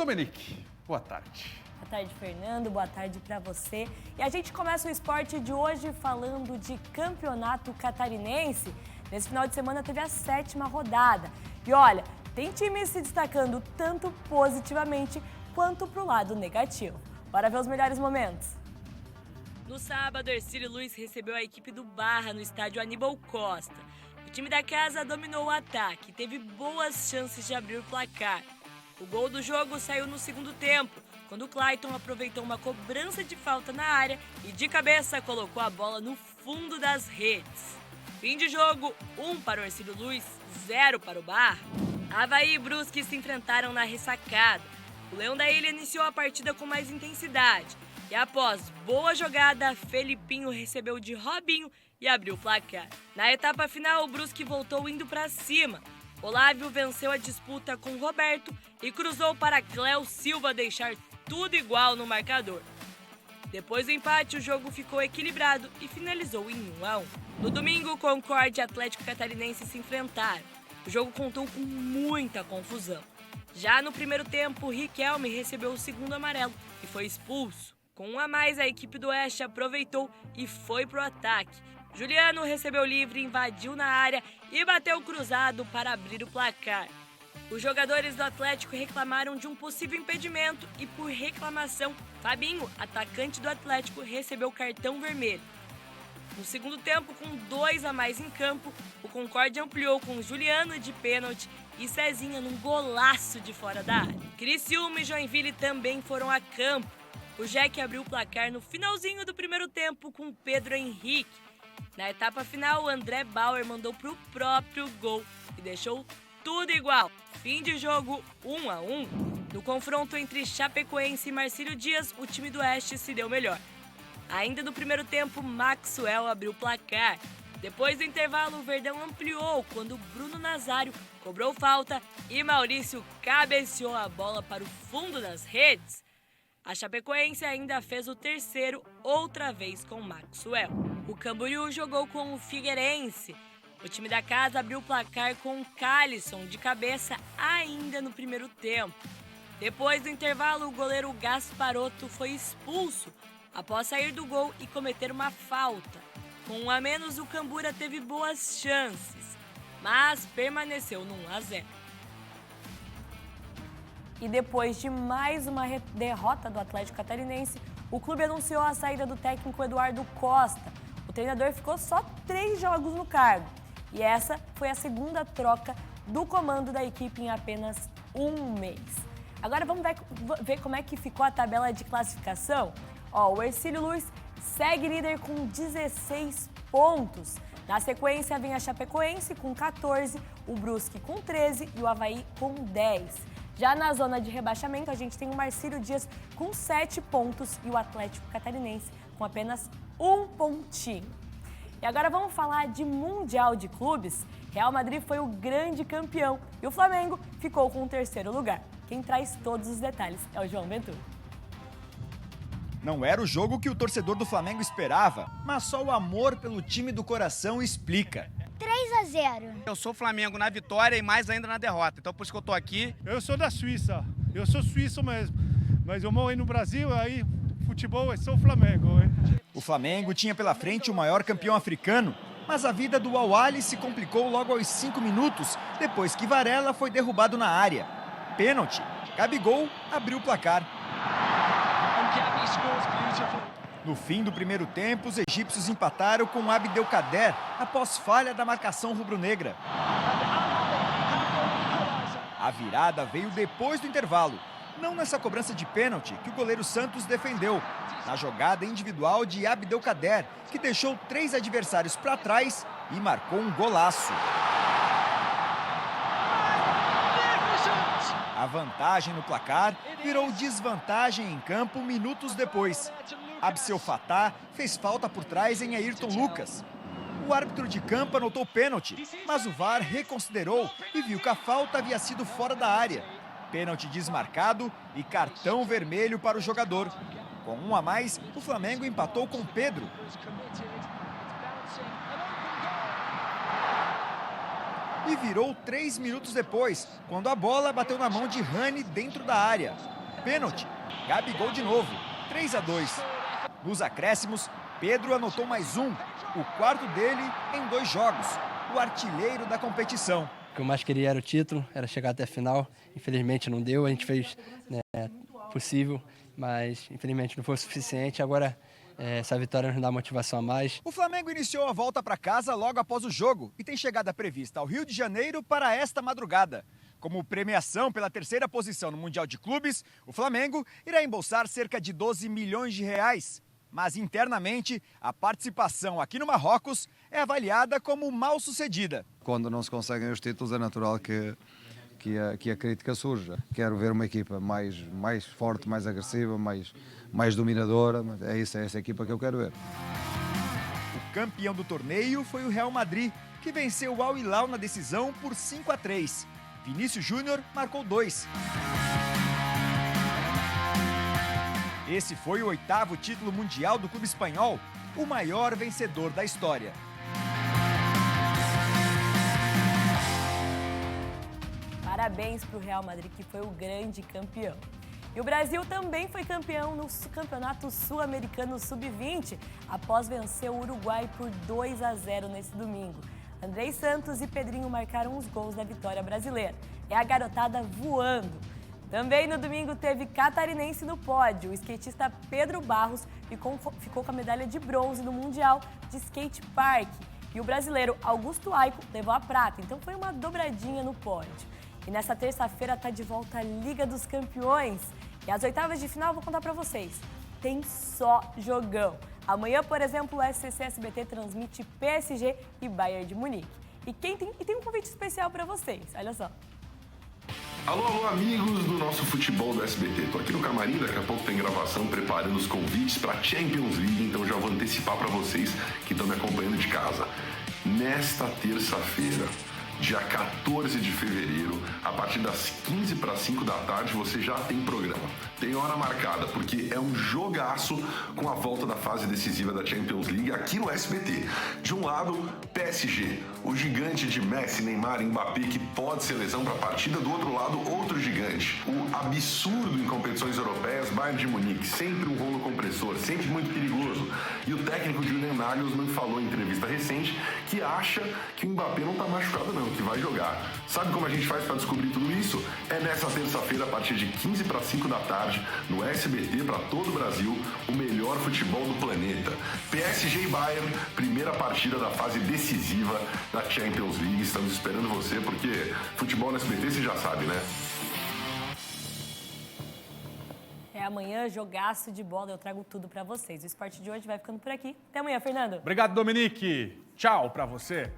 Dominique, boa tarde. Boa tarde, Fernando. Boa tarde para você. E a gente começa o esporte de hoje falando de campeonato catarinense. Nesse final de semana teve a 7ª rodada. E olha, tem times se destacando tanto positivamente quanto para o lado negativo. Bora ver os melhores momentos. No sábado, Ercílio Luz recebeu a equipe do Barra no estádio Aníbal Costa. O time da casa dominou o ataque e teve boas chances de abrir o placar. O gol do jogo saiu no segundo tempo, quando o Clayton aproveitou uma cobrança de falta na área e de cabeça colocou a bola no fundo das redes. Fim de jogo, 1 para o Ercílio Luz, 0 para o Barra. Avaí e Brusque se enfrentaram na ressacada. O Leão da Ilha iniciou a partida com mais intensidade e após boa jogada, Felipinho recebeu de Robinho e abriu o placar. Na etapa final, o Brusque voltou indo para cima. Olávio venceu a disputa com Roberto e cruzou para Cléo Silva deixar tudo igual no marcador. Depois do empate, o jogo ficou equilibrado e finalizou em 1-1. No domingo, Concórdia e Atlético Catarinense se enfrentaram. O jogo contou com muita confusão. Já no primeiro tempo, Riquelme recebeu o segundo amarelo e foi expulso. Com 1 a mais, a equipe do Oeste aproveitou e foi pro ataque. Juliano recebeu livre, invadiu na área e bateu cruzado para abrir o placar. Os jogadores do Atlético reclamaram de um possível impedimento e, por reclamação, Fabinho, atacante do Atlético, recebeu cartão vermelho. No segundo tempo, com 2 a mais em campo, o Concórdia ampliou com Juliano de pênalti e Cezinha num golaço de fora da área. Criciúma e Joinville também foram a campo. O Jack abriu o placar no finalzinho do primeiro tempo com Pedro Henrique. Na etapa final, o André Bauer mandou para o próprio gol e deixou tudo igual. Fim de jogo, 1 a 1. No confronto entre Chapecoense e Marcílio Dias, o time do Oeste se deu melhor. Ainda no primeiro tempo, Maxwell abriu o placar. Depois do intervalo, o Verdão ampliou quando Bruno Nazário cobrou falta e Maurício cabeceou a bola para o fundo das redes. A Chapecoense ainda fez o terceiro, outra vez com Maxwell. O Camboriú jogou com o Figueirense. O time da casa abriu o placar com o Calisson de cabeça ainda no primeiro tempo. Depois do intervalo, o goleiro Gasparotto foi expulso após sair do gol e cometer uma falta. Com 1 a menos, o Cambura teve boas chances, mas permaneceu no 1 a 0. E depois de mais uma derrota do Atlético Catarinense, o clube anunciou a saída do técnico Eduardo Costa. O treinador ficou só 3 jogos no cargo. E essa foi a segunda troca do comando da equipe em apenas 1 mês. Agora vamos ver como é que ficou a tabela de classificação. O Ercílio Luz segue líder com 16 pontos. Na sequência vem a Chapecoense com 14, o Brusque com 13 e o Avaí com 10. Já na zona de rebaixamento, a gente tem o Marcílio Dias com 7 pontos e o Atlético Catarinense com apenas 1 pontinho. E agora vamos falar de Mundial de Clubes. Real Madrid foi o grande campeão e o Flamengo ficou com o 3º lugar. Quem traz todos os detalhes é o João Ventura. Não era o jogo que o torcedor do Flamengo esperava, mas só o amor pelo time do coração explica. 3-0. Eu sou Flamengo na vitória e mais ainda na derrota, então por isso que eu tô aqui. Eu sou da Suíça, eu sou suíço mesmo, mas eu moro aí no Brasil, aí futebol é só Flamengo. Hein? O Flamengo tinha pela frente o maior campeão africano, mas a vida do Al-Ahly se complicou logo aos 5 minutos, depois que Varela foi derrubado na área. Pênalti, Gabigol abriu o placar. No fim do primeiro tempo, os egípcios empataram com Abdelkader após falha da marcação rubro-negra. A virada veio depois do intervalo, não nessa cobrança de pênalti que o goleiro Santos defendeu, na jogada individual de Abdelkader, que deixou 3 adversários para trás e marcou um golaço. A vantagem no placar virou desvantagem em campo minutos depois. Abdel Fattah fez falta por trás em Ayrton Lucas. O árbitro de campo anotou pênalti, mas o VAR reconsiderou e viu que a falta havia sido fora da área. Pênalti desmarcado e cartão vermelho para o jogador. Com 1 a mais, o Flamengo empatou com Pedro. e virou 3 minutos depois, quando a bola bateu na mão de Rani dentro da área. Pênalti. Gabigol de novo. 3-2. Nos acréscimos, Pedro anotou mais um, o quarto dele em 2 jogos. O artilheiro da competição. O que eu mais queria era o título, era chegar até a final. Infelizmente não deu, a gente fez possível, mas infelizmente não foi o suficiente. Agora essa vitória nos dá motivação a mais. O Flamengo iniciou a volta para casa logo após o jogo e tem chegada prevista ao Rio de Janeiro para esta madrugada. Como premiação pela 3ª posição no Mundial de Clubes, o Flamengo irá embolsar cerca de 12 milhões de reais. Mas internamente, a participação aqui no Marrocos é avaliada como mal sucedida. Quando não se conseguem os títulos é natural que a crítica surja. Quero ver uma equipa mais forte, mais agressiva, mais dominadora. É essa equipa que eu quero ver. O campeão do torneio foi o Real Madrid, que venceu o Al Hilal na decisão por 5-3. Vinícius Júnior marcou 2. Esse foi o 8º título mundial do clube espanhol, o maior vencedor da história. Parabéns para o Real Madrid, que foi o grande campeão. E o Brasil também foi campeão no Campeonato Sul-Americano Sub-20, após vencer o Uruguai por 2-0 nesse domingo. Andrei Santos e Pedrinho marcaram os gols da vitória brasileira. É a garotada voando. Também no domingo teve catarinense no pódio. O skatista Pedro Barros ficou com a medalha de bronze no Mundial de Skate Park. E o brasileiro Augusto Aico levou a prata. Então foi uma dobradinha no pódio. E nessa terça-feira está de volta a Liga dos Campeões. E as oitavas de final eu vou contar para vocês. Tem só jogão. Amanhã, por exemplo, o SCC-SBT transmite PSG e Bayern de Munique. E tem um convite especial para vocês. Olha só. Alô, amigos do nosso futebol do SBT. Tô aqui no camarim, daqui a pouco tem gravação preparando os convites para a Champions League, então já vou antecipar para vocês que estão me acompanhando de casa. Nesta terça-feira, dia 14 de fevereiro, a partir das 15:05 da tarde, você já tem programa. Tem hora marcada, porque é um jogaço com a volta da fase decisiva da Champions League aqui no SBT. De um lado, PSG, o gigante de Messi, Neymar e Mbappé, que pode ser lesão para a partida. Do outro lado, outro gigante, o absurdo em competições europeias, Bayern de Munique, sempre um rolo compressor, sempre muito perigoso. E o técnico Julian Nagelsmann falou em entrevista recente que acha que o Mbappé não está machucado não, que vai jogar. Sabe como a gente faz para descobrir tudo isso? É nessa terça-feira, a partir de 15:05 da tarde, no SBT, para todo o Brasil, o melhor futebol do planeta. PSG e Bayern, primeira partida da fase decisiva da Champions League. Estamos esperando você, porque futebol no SBT você já sabe, né? Amanhã, jogaço de bola, eu trago tudo para vocês. O esporte de hoje vai ficando por aqui. Até amanhã, Fernando. Obrigado, Dominique. Tchau para você.